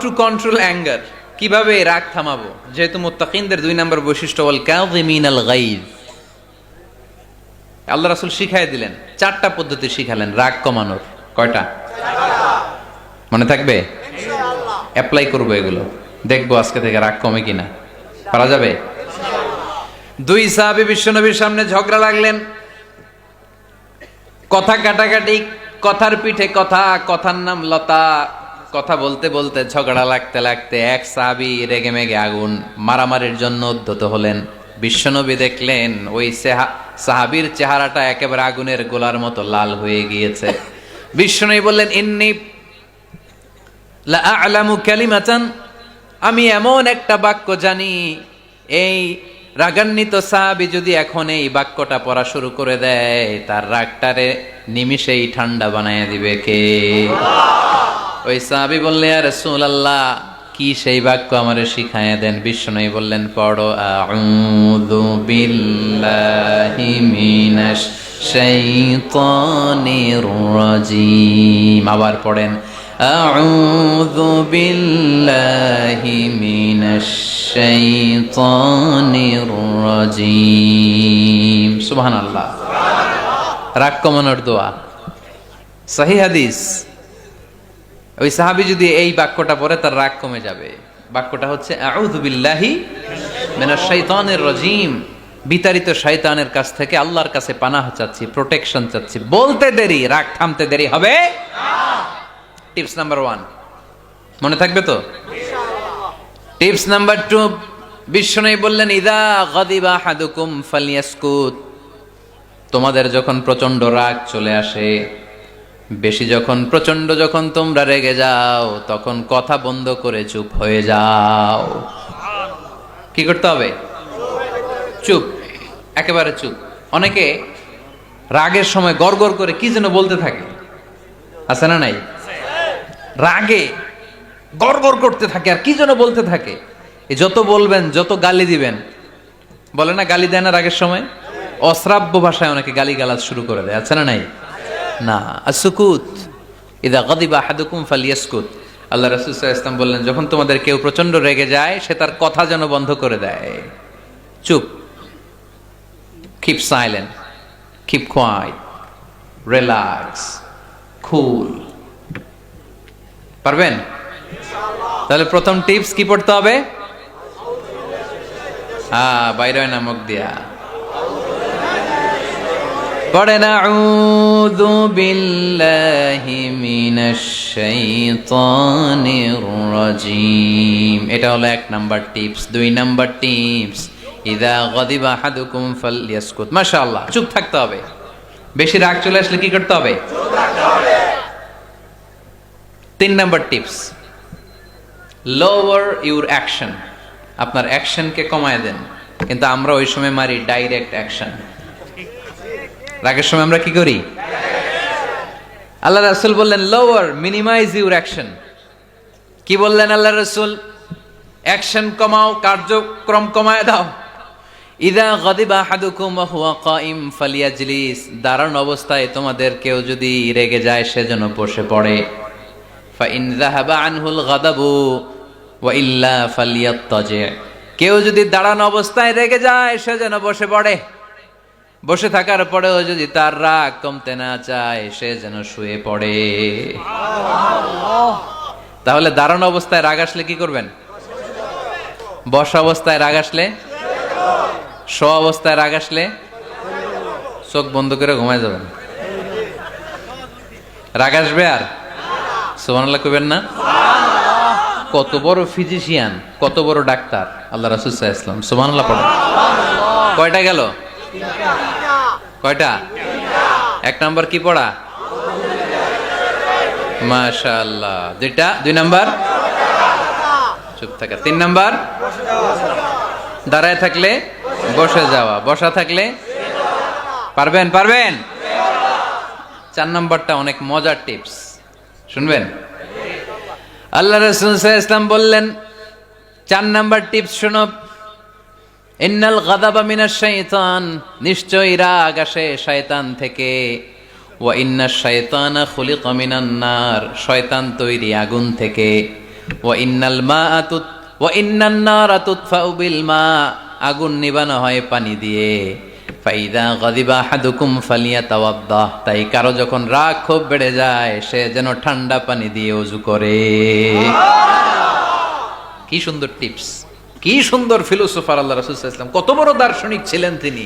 To control anger, কিভাবে রাগ থামাবো। যেহেতু মুত্তাকিনদের 2 নম্বর বৈশিষ্ট্য ওয়াল কাযিমিনাল গায়জ, আল্লাহ রাসূল শিখাই দিলেন, 4টা পদ্ধতি শিখালেন রাগ কমানোর। কয়টা? মনে থাকবে? ইনশাআল্লাহ অ্যাপ্লাই করব এগুলো, দেখবো আজকে থেকে রাগ কমে কিনা। পারা যাবে? 2 সাহাবী বিশ্বনবীর সামনে ঝগড়া লাগলেন, কথা কাটাকাটি, কথার পিঠে কথা, কথার নাম লতা। কথা বলতে বলতে ঝগড়া লাগতে লাগতে এক সাহাবী রেগে মেগে আগুন, মারামারির জন্য উদ্যত হলেন। বিশ্বনবী দেখলেন ওই সাহাবীর চেহারাটা একেবারে আগুনের গোলার মতো লাল হয়ে গিয়েছে। বিশ্বনবী বললেন, ইন্নী লা আ'লামু কালিমাতান, আমি এমন একটা বাক্য জানি, এই রাগান্বিত সাহাবী যদি এখন এই বাক্যটা পড়া শুরু করে দেয়, তার রাগটারে নিমিষেই ঠান্ডা বানায় দিবে কে? ওই সাহাবী বললেন, ইয়া রাসূলুল্লাহ, কি সেই বাক্য আমারে শিখায়া দেন। বিশ্বনবী বললেন, পড়ো আউযু বিল্লাহি মিনাশ শাইতানির রাজীম। আবার পড়েন আউযু বিল্লাহি মিনাশ শাইতানির রাজীম। সুবহানাল্লাহ। রাগ কমানোর দোয়া, সহিহ হাদিস। ওই সাহাবী যদি এই বাক্যটা পড়ে তার রাগ কমে যাবে। বাক্যটা হচ্ছে আউযু বিল্লাহি মিনাশ শাইতানির রাজীম, বিতাড়িত শয়তানের কাছ থেকে আল্লাহর কাছে পানাহ চাচ্ছি, প্রোটেকশন চাচ্ছি। বলতে দেরি, রাগ থামতে দেরি হবে না। টিপস নাম্বার 1 মনে থাকবে তো? ইনশাআল্লাহ। টিপস নাম্বার 2, বিশ্বনবী বললেন, ইযা গাদিবা আহাদুকুম ফালইয়াসকুত, তোমাদের যখন প্রচন্ড রাগ চলে আসে, বেশি যখন, প্রচন্ড যখন তোমরা রেগে যাও, তখন কথা বন্ধ করে চুপ হয়ে যাও। কি করতে হবে? চুপ, একেবারে চুপ। অনেকে রাগের সময় গড়গড় করে কি যেন বলতে থাকে, আছে না নাই? রাগে গড়গড় করতে থাকে আর কি যেন বলতে থাকে। যত বলবেন, যত গালি দিবেন, বলে না গালি দেয় না রাগের সময়, অশ্রাব্য ভাষায় অনেকে গালি গালাজ শুরু করে দেয়, আছে না নাই? না, আসুকুত, ইদা গাদিবা আহাদুকুম ফালিয়াসকুত। আল্লাহ রাসূল সাল্লাল্লাহু আলাইহি ওয়াসাল্লাম বললেন, যখন তোমাদের কেউ প্রচন্ড রেগে যায়, সে তার কথা যেন বন্ধ করে দেয়। চুপ, keep silent, keep quiet, relax, cool. পারবেন? তাহলে প্রথম টিপস কি পড়তে হবে? বাইরে হয় না মুখ দিয়া, পড়েন আউযু বিল্লাহি মিনাশ শাইতানির রাজীম। এটা হলো 1 নাম্বার টিপস। 2 নাম্বার টিপস, ইযা গাদিবা আহাদুকুম ফালইয়াসকুত। মাশাআল্লাহ, চুপ থাকতে হবে। বেশি রাগ চলে আসলে কি করতে হবে? চুপ থাকতে হবে। 3 number tips, lower your action, আপনার অ্যাকশনকে কমায় দেন। কিন্তু আমরা ওই সময় মারি ডাইরেক্ট অ্যাকশন। রাগের সময় আমরা কি করি? আল্লাহ রাসূল বললেন, লোয়ার, মিনিমাইজ ইউর অ্যাকশন। কি বললেন আল্লাহ রাসূল? অ্যাকশন কমাও, কার্যক্রম কমায় দাও। ইযা গাদিবা আহাদুকুম ওয়া হুয়া কাইম ফালিয়াজলিস, দাঁড়ানো অবস্থায় তোমাদের কেউ যদি রেগে যায়, সে যেন বসে পড়ে। ফাইন যাহাবা আনহুল গাদাবু ওয়া ইল্লা ফালিয়াত্তাজি, কেউ যদি দাঁড়ানো অবস্থায় রেগে যায়, সে যেন বসে পড়ে। বসে থাকার পরেও যদি তার রাগ কমতে না চায়, সে যেন শুয়ে পড়ে। তাহলে দাঁড়ানো অবস্থায় রাগ আসলে কি করবেন? বসা অবস্থায় রাগ আসলে, শোয়া অবস্থায় রাগ আসলে চোখ বন্ধ করে ঘুমায় যাবেন। রাগ আসবে আর সুবহানাল্লাহ কইবেন না? কত বড় ফিজিশিয়ান, কত বড় ডাক্তার আল্লাহ রাসূল সাল্লাল্লাহু আলাইহি ওয়াসাল্লাম। সুবহানাল্লাহ পড়েন। কয়টা গেল? কয়টা? 1 নাম্বার কি পড়া? মাশাআল্লাহ। 2 নাম্বার চুপ থাকা। 3 নাম্বার দাঁড়ায় থাকলে বসে যাওয়া, বসা থাকলে পারবেন? 4 নাম্বারটা অনেক মজার টিপস, শুনবেন? আল্লাহ রাসূল সাল্লাল্লাহু আলাইহি ওয়াসাল্লাম বললেন, 4 নাম্বার টিপস শোনো, ইন্নাল গাদাবা মিনাশ শাইতান, নিশ্চয়ই রাগ আসে শয়তান থেকে। ওয়া ইন্নাশ শাইতানা খুলিকা মিনান নার, শয়তান তৈরি আগুন থেকে। ওয়া ইন্নাল মাআ ওয়া ইন্নান নারা তুতফাউ বিল মা, আগুন নিবানো হয় পানি দিয়ে। ফাইদা গাদিবা আহাদুকুম ফালিয়াতাওয়াদ্দা, তাই কারো যখন রাগ খুব বেড়ে যায় সে যেন ঠান্ডা পানি দিয়ে ওযু করে। কি সুন্দর টিপস, কি সুন্দর ফিলোসোফার আল্লাহ রাসূল সাল্লাল্লাহু আলাইহি ওয়াসাল্লাম, কত বড় দার্শনিক ছিলেন তিনি।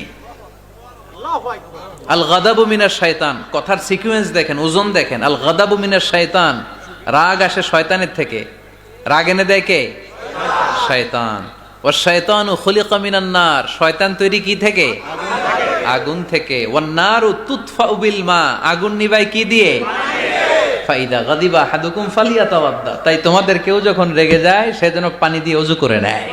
আল গাদাবু মিনাশ শায়তান, কথার সিকোয়েন্স দেখেন, ওজন দেখেন। আল গাদাবু মিনাশ শায়তান, রাগ আসে শয়তানের থেকে। রাগ এনে দেয় কে? শয়তান। ওয়াশ শায়তানু খুলিকা মিনান নার, শয়তান তৈরি কি থেকে? আগুন থেকে। ওয়ান নারু তুতফাউ বিল মা, আগুন নিভায় কি দিয়ে? ফাইদা গাদিবা আহাদুকুম ফালিয়াতাওয়াদ্দা, তাই তোমাদের কেউ যখন রেগে যায় সে যেন পানি দিয়ে ওযু করে নেয়।